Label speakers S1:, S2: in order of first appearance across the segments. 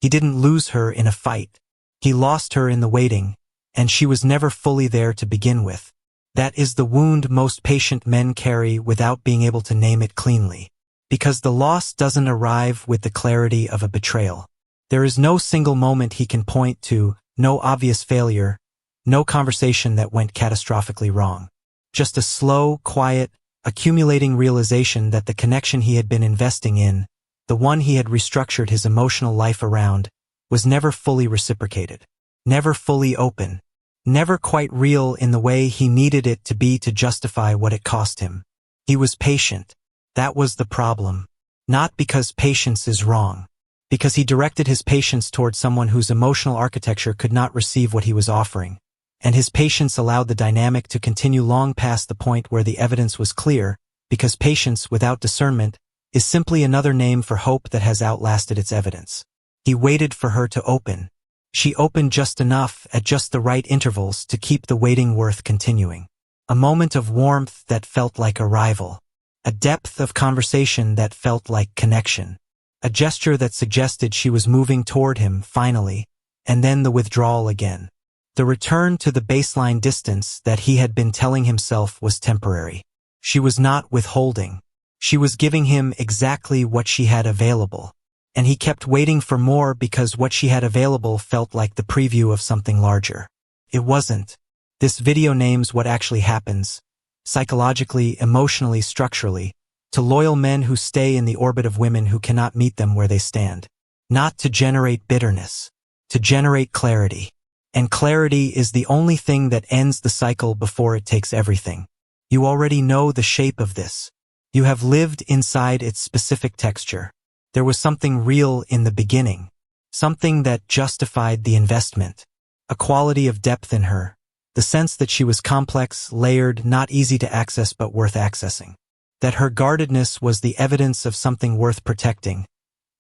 S1: He didn't lose her in a fight. He lost her in the waiting, and she was never fully there to begin with. That is the wound most patient men carry without being able to name it cleanly. Because the loss doesn't arrive with the clarity of a betrayal. There is no single moment he can point to, no obvious failure, no conversation that went catastrophically wrong. Just a slow, quiet, accumulating realization that the connection he had been investing in, the one he had restructured his emotional life around, was never fully reciprocated, never fully open, never quite real in the way he needed it to be to justify what it cost him. He was patient. That was the problem. Not because patience is wrong. Because he directed his patience toward someone whose emotional architecture could not receive what he was offering. And his patience allowed the dynamic to continue long past the point where the evidence was clear, because patience without discernment is simply another name for hope that has outlasted its evidence. He waited for her to open. She opened just enough at just the right intervals to keep the waiting worth continuing. A moment of warmth that felt like arrival. A depth of conversation that felt like connection. A gesture that suggested she was moving toward him, finally, and then the withdrawal again. The return to the baseline distance that he had been telling himself was temporary. She was not withholding. She was giving him exactly what she had available. And he kept waiting for more because what she had available felt like the preview of something larger. It wasn't. This video names what actually happens, psychologically, emotionally, structurally, to loyal men who stay in the orbit of women who cannot meet them where they stand. Not to generate bitterness, to generate clarity. And clarity is the only thing that ends the cycle before it takes everything. You already know the shape of this. You have lived inside its specific texture. There was something real in the beginning, something that justified the investment, a quality of depth in her, the sense that she was complex, layered, not easy to access but worth accessing, that her guardedness was the evidence of something worth protecting,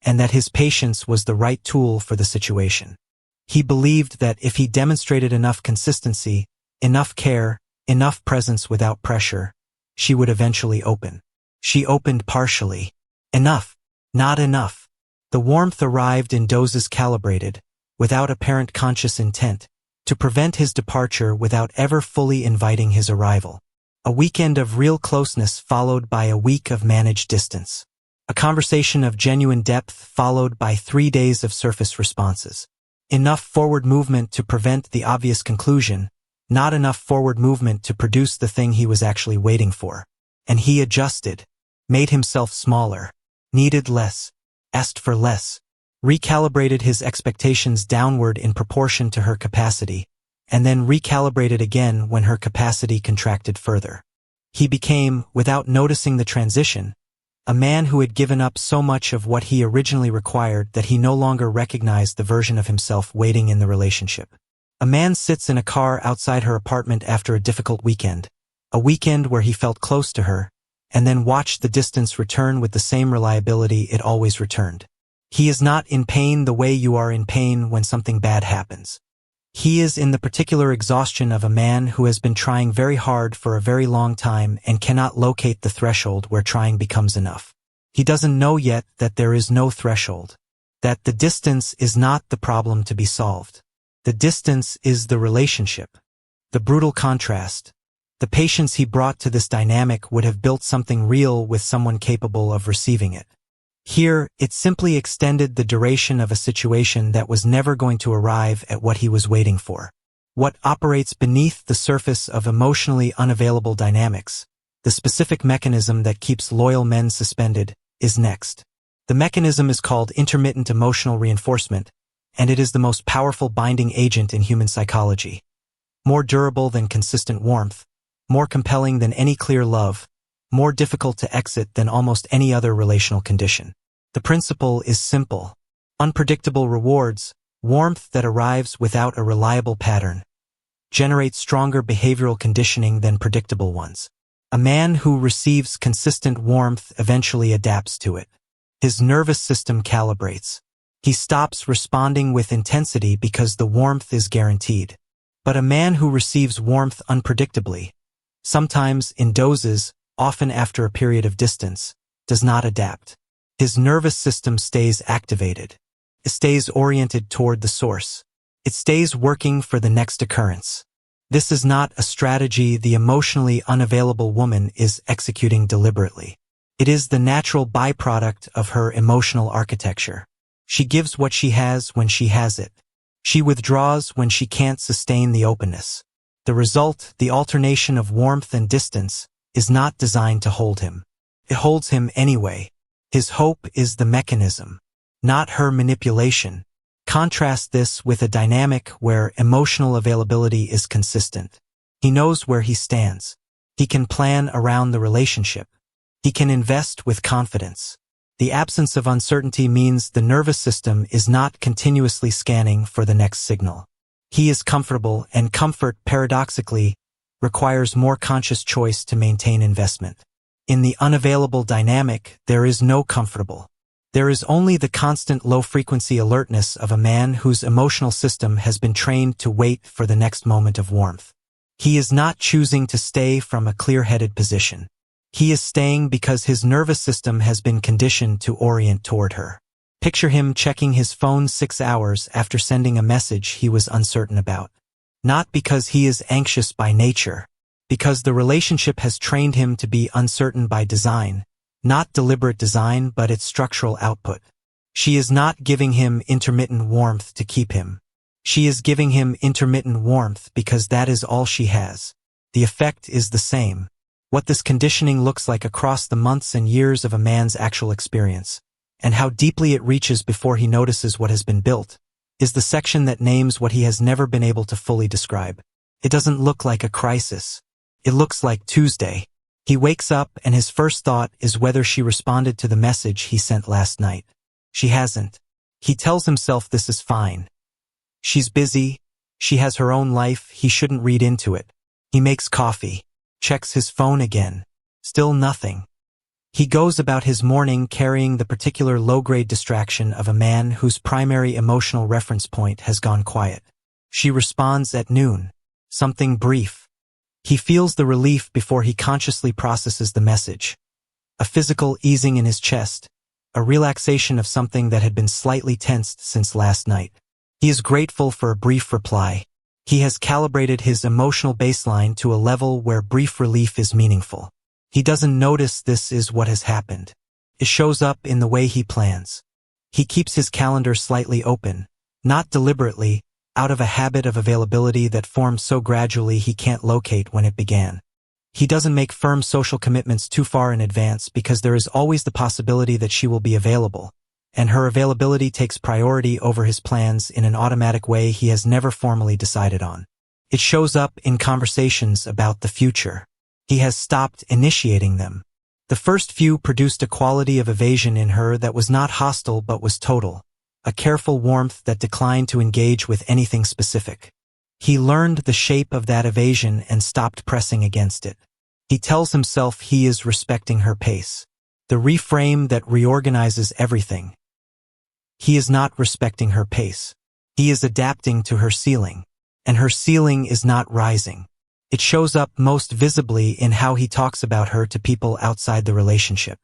S1: and that his patience was the right tool for the situation. He believed that if he demonstrated enough consistency, enough care, enough presence without pressure, she would eventually open. She opened partially. Enough. Not enough. The warmth arrived in doses calibrated, without apparent conscious intent, to prevent his departure without ever fully inviting his arrival. A weekend of real closeness followed by a week of managed distance. A conversation of genuine depth followed by 3 days of surface responses. Enough forward movement to prevent the obvious conclusion, not enough forward movement to produce the thing he was actually waiting for. And he adjusted, made himself smaller. Needed less, asked for less, recalibrated his expectations downward in proportion to her capacity, and then recalibrated again when her capacity contracted further. He became, without noticing the transition, a man who had given up so much of what he originally required that he no longer recognized the version of himself waiting in the relationship. A man sits in a car outside her apartment after a difficult weekend, a weekend where he felt close to her, and then watched the distance return with the same reliability it always returned. He is not in pain the way you are in pain when something bad happens. He is in the particular exhaustion of a man who has been trying very hard for a very long time and cannot locate the threshold where trying becomes enough. He doesn't know yet that there is no threshold, that the distance is not the problem to be solved. The distance is the relationship, the brutal contrast. The patience he brought to this dynamic would have built something real with someone capable of receiving it. Here, it simply extended the duration of a situation that was never going to arrive at what he was waiting for. What operates beneath the surface of emotionally unavailable dynamics, the specific mechanism that keeps loyal men suspended, is next. The mechanism is called intermittent emotional reinforcement, and it is the most powerful binding agent in human psychology. More durable than consistent warmth, more compelling than any clear love, more difficult to exit than almost any other relational condition. The principle is simple. Unpredictable rewards, warmth that arrives without a reliable pattern, generate stronger behavioral conditioning than predictable ones. A man who receives consistent warmth eventually adapts to it. His nervous system calibrates. He stops responding with intensity because the warmth is guaranteed. But a man who receives warmth unpredictably, sometimes in doses, often after a period of distance, does not adapt. His nervous system stays activated. It stays oriented toward the source. It stays working for the next occurrence. This is not a strategy the emotionally unavailable woman is executing deliberately. It is the natural byproduct of her emotional architecture. She gives what she has when she has it. She withdraws when she can't sustain the openness. The result, the alternation of warmth and distance, is not designed to hold him. It holds him anyway. His hope is the mechanism, not her manipulation. Contrast this with a dynamic where emotional availability is consistent. He knows where he stands. He can plan around the relationship. He can invest with confidence. The absence of uncertainty means the nervous system is not continuously scanning for the next signal. He is comfortable, and comfort, paradoxically, requires more conscious choice to maintain investment. In the unavailable dynamic, there is no comfortable. There is only the constant low-frequency alertness of a man whose emotional system has been trained to wait for the next moment of warmth. He is not choosing to stay from a clear-headed position. He is staying because his nervous system has been conditioned to orient toward her. Picture him checking his phone 6 hours after sending a message he was uncertain about. Not because he is anxious by nature, because the relationship has trained him to be uncertain by design. Not deliberate design, but its structural output. She is not giving him intermittent warmth to keep him. She is giving him intermittent warmth because that is all she has. The effect is the same. What this conditioning looks like across the months and years of a man's actual experience, and how deeply it reaches before he notices what has been built, is the section that names what he has never been able to fully describe. It doesn't look like a crisis. It looks like Tuesday. He wakes up and his first thought is whether she responded to the message he sent last night. She hasn't. He tells himself this is fine. She's busy. She has her own life. He shouldn't read into it. He makes coffee. Checks his phone again. Still nothing. He goes about his morning carrying the particular low-grade distraction of a man whose primary emotional reference point has gone quiet. She responds at noon. Something brief. He feels the relief before he consciously processes the message. A physical easing in his chest, a relaxation of something that had been slightly tensed since last night. He is grateful for a brief reply. He has calibrated his emotional baseline to a level where brief relief is meaningful. He doesn't notice this is what has happened. It shows up in the way he plans. He keeps his calendar slightly open, not deliberately, out of a habit of availability that formed so gradually he can't locate when it began. He doesn't make firm social commitments too far in advance because there is always the possibility that she will be available, and her availability takes priority over his plans in an automatic way he has never formally decided on. It shows up in conversations about the future. He has stopped initiating them. The first few produced a quality of evasion in her that was not hostile but was total. A careful warmth that declined to engage with anything specific. He learned the shape of that evasion and stopped pressing against it. He tells himself he is respecting her pace. The reframe that reorganizes everything. He is not respecting her pace. He is adapting to her ceiling. And her ceiling is not rising. It shows up most visibly in how he talks about her to people outside the relationship.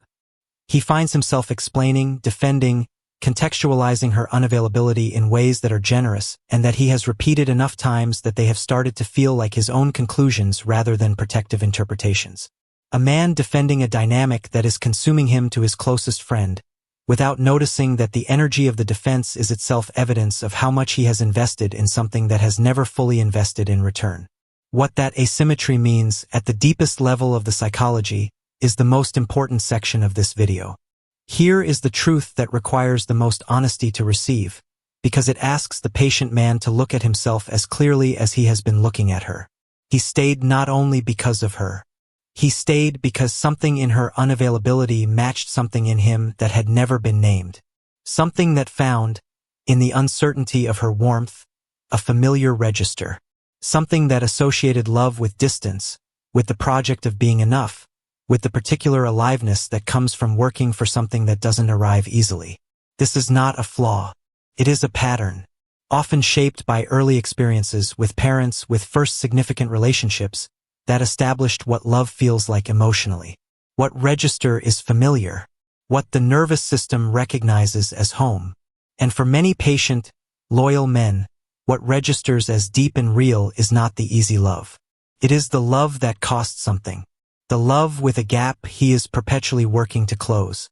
S1: He finds himself explaining, defending, contextualizing her unavailability in ways that are generous and that he has repeated enough times that they have started to feel like his own conclusions rather than protective interpretations. A man defending a dynamic that is consuming him to his closest friend, without noticing that the energy of the defense is itself evidence of how much he has invested in something that has never fully invested in return. What that asymmetry means at the deepest level of the psychology is the most important section of this video. Here is the truth that requires the most honesty to receive, because it asks the patient man to look at himself as clearly as he has been looking at her. He stayed not only because of her. He stayed because something in her unavailability matched something in him that had never been named. Something that found, in the uncertainty of her warmth, a familiar register. Something that associated love with distance, with the project of being enough, with the particular aliveness that comes from working for something that doesn't arrive easily. This is not a flaw. It is a pattern, often shaped by early experiences with parents with first significant relationships that established what love feels like emotionally. What register is familiar. What the nervous system recognizes as home. And for many patient, loyal men, what registers as deep and real is not the easy love. It is the love that costs something. The love with a gap he is perpetually working to close.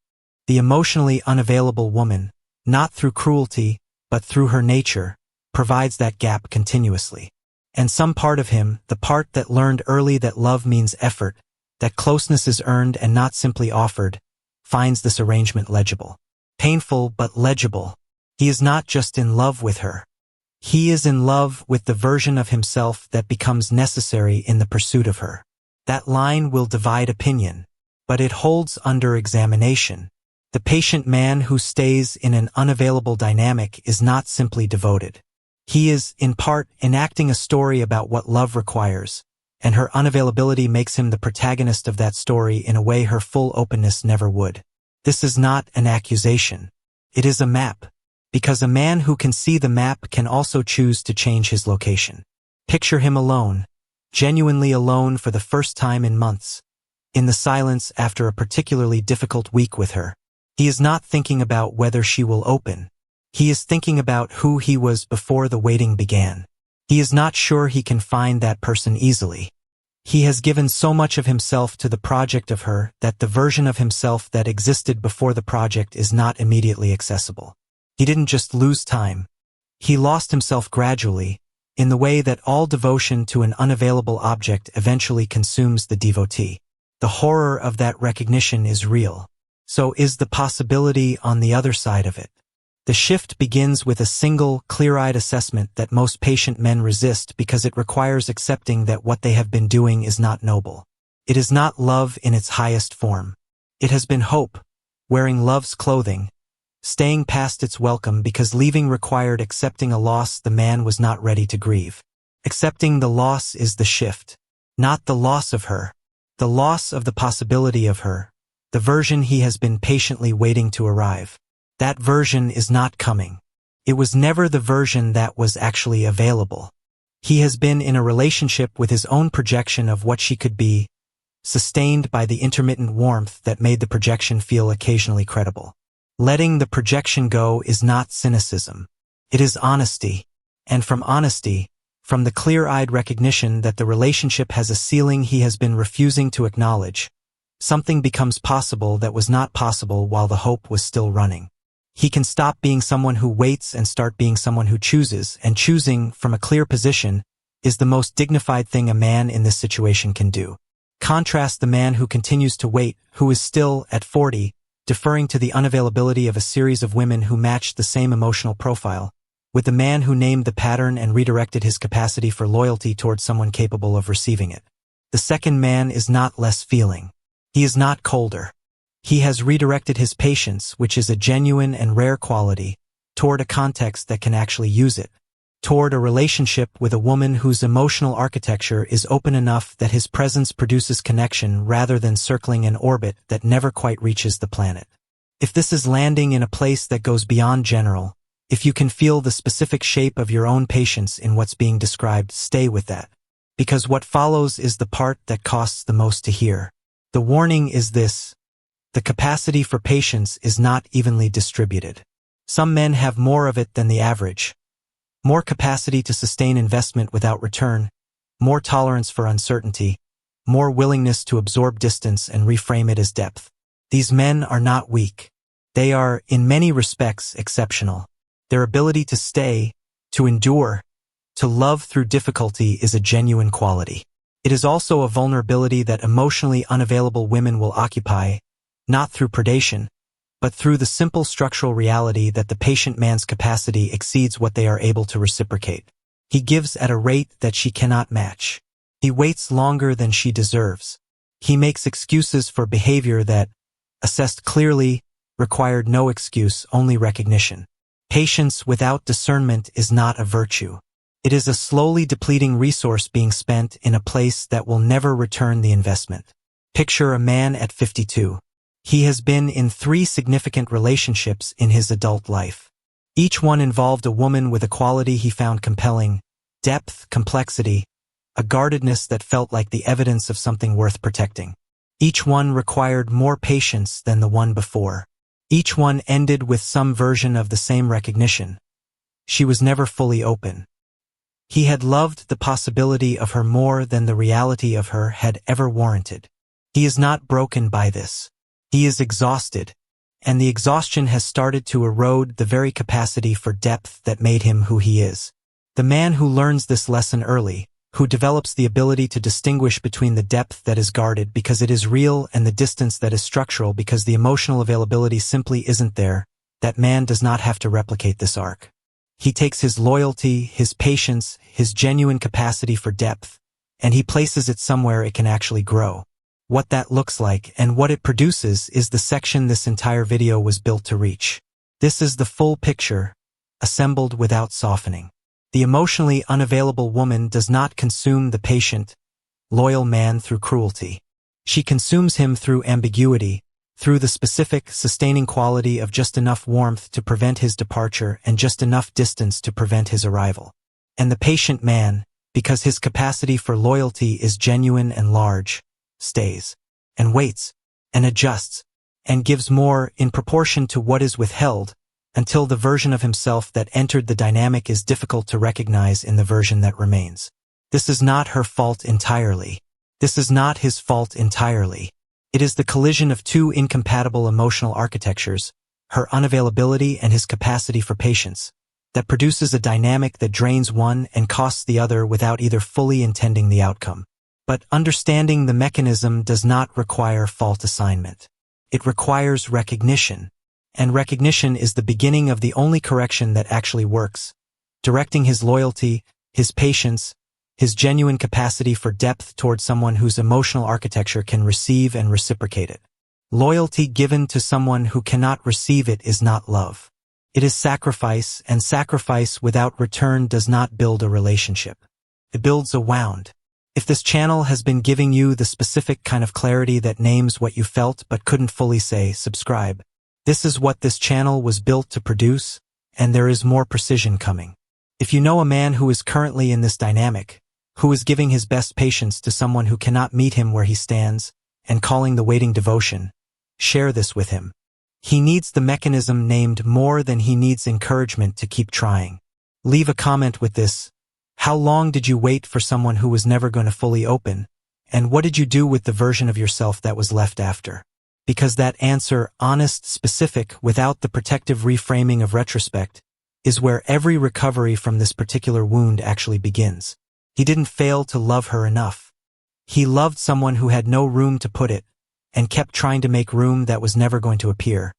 S1: The emotionally unavailable woman, not through cruelty, but through her nature, provides that gap continuously. And some part of him, the part that learned early that love means effort, that closeness is earned and not simply offered, finds this arrangement legible. Painful but legible. He is not just in love with her. He is in love with the version of himself that becomes necessary in the pursuit of her. That line will divide opinion, but it holds under examination. The patient man who stays in an unavailable dynamic is not simply devoted. He is, in part, enacting a story about what love requires, and her unavailability makes him the protagonist of that story in a way her full openness never would. This is not an accusation. It is a map, because a man who can see the map can also choose to change his location. Picture him alone, genuinely alone for the first time in months, in the silence after a particularly difficult week with her. He is not thinking about whether she will open. He is thinking about who he was before the waiting began. He is not sure he can find that person easily. He has given so much of himself to the project of her that the version of himself that existed before the project is not immediately accessible. He didn't just lose time. He lost himself gradually, in the way that all devotion to an unavailable object eventually consumes the devotee. The horror of that recognition is real. So is the possibility on the other side of it. The shift begins with a single, clear-eyed assessment that most patient men resist because it requires accepting that what they have been doing is not noble. It is not love in its highest form. It has been hope, wearing love's clothing, staying past its welcome because leaving required accepting a loss the man was not ready to grieve. Accepting the loss is the shift, not the loss of her, the loss of the possibility of her, the version he has been patiently waiting to arrive. That version is not coming. It was never the version that was actually available. He has been in a relationship with his own projection of what she could be, sustained by the intermittent warmth that made the projection feel occasionally credible. Letting the projection go is not cynicism. It is honesty. And from honesty, from the clear-eyed recognition that the relationship has a ceiling he has been refusing to acknowledge, something becomes possible that was not possible while the hope was still running. He can stop being someone who waits and start being someone who chooses, and choosing from a clear position is the most dignified thing a man in this situation can do. Contrast the man who continues to wait, who is still, at 40, deferring to the unavailability of a series of women who matched the same emotional profile, with the man who named the pattern and redirected his capacity for loyalty towards someone capable of receiving it. The second man is not less feeling. He is not colder. He has redirected his patience, which is a genuine and rare quality, toward a context that can actually use it, toward a relationship with a woman whose emotional architecture is open enough that his presence produces connection rather than circling an orbit that never quite reaches the planet. If this is landing in a place that goes beyond general, if you can feel the specific shape of your own patience in what's being described, stay with that. Because what follows is the part that costs the most to hear. The warning is this: the capacity for patience is not evenly distributed. Some men have more of it than the average. More capacity to sustain investment without return, more tolerance for uncertainty, more willingness to absorb distance and reframe it as depth. These men are not weak. They are, in many respects, exceptional. Their ability to stay, to endure, to love through difficulty is a genuine quality. It is also a vulnerability that emotionally unavailable women will occupy, not through predation, but through the simple structural reality that the patient man's capacity exceeds what they are able to reciprocate. He gives at a rate that she cannot match. He waits longer than she deserves. He makes excuses for behavior that, assessed clearly, required no excuse, only recognition. Patience without discernment is not a virtue. It is a slowly depleting resource being spent in a place that will never return the investment. Picture a man at 52. He has been in 3 significant relationships in his adult life. Each one involved a woman with a quality he found compelling: depth, complexity, a guardedness that felt like the evidence of something worth protecting. Each one required more patience than the one before. Each one ended with some version of the same recognition. She was never fully open. He had loved the possibility of her more than the reality of her had ever warranted. He is not broken by this. He is exhausted, and the exhaustion has started to erode the very capacity for depth that made him who he is. The man who learns this lesson early, who develops the ability to distinguish between the depth that is guarded because it is real and the distance that is structural because the emotional availability simply isn't there, that man does not have to replicate this arc. He takes his loyalty, his patience, his genuine capacity for depth, and he places it somewhere it can actually grow. What that looks like and what it produces is the section this entire video was built to reach. This is the full picture, assembled without softening. The emotionally unavailable woman does not consume the patient, loyal man through cruelty. She consumes him through ambiguity, through the specific, sustaining quality of just enough warmth to prevent his departure and just enough distance to prevent his arrival. And the patient man, because his capacity for loyalty is genuine and large, stays, and waits, and adjusts, and gives more in proportion to what is withheld, until the version of himself that entered the dynamic is difficult to recognize in the version that remains. This is not her fault entirely. This is not his fault entirely. It is the collision of two incompatible emotional architectures, her unavailability and his capacity for patience, that produces a dynamic that drains one and costs the other without either fully intending the outcome. But understanding the mechanism does not require fault assignment. It requires recognition. And recognition is the beginning of the only correction that actually works, directing his loyalty, his patience, his genuine capacity for depth toward someone whose emotional architecture can receive and reciprocate it. Loyalty given to someone who cannot receive it is not love. It is sacrifice, and sacrifice without return does not build a relationship. It builds a wound. If this channel has been giving you the specific kind of clarity that names what you felt but couldn't fully say, subscribe. This is what this channel was built to produce, and there is more precision coming. If you know a man who is currently in this dynamic, who is giving his best patience to someone who cannot meet him where he stands, and calling the waiting devotion, share this with him. He needs the mechanism named more than he needs encouragement to keep trying. Leave a comment with this. How long did you wait for someone who was never going to fully open? And what did you do with the version of yourself that was left after? Because that answer, honest, specific, without the protective reframing of retrospect, is where every recovery from this particular wound actually begins. He didn't fail to love her enough. He loved someone who had no room to put it, and kept trying to make room that was never going to appear.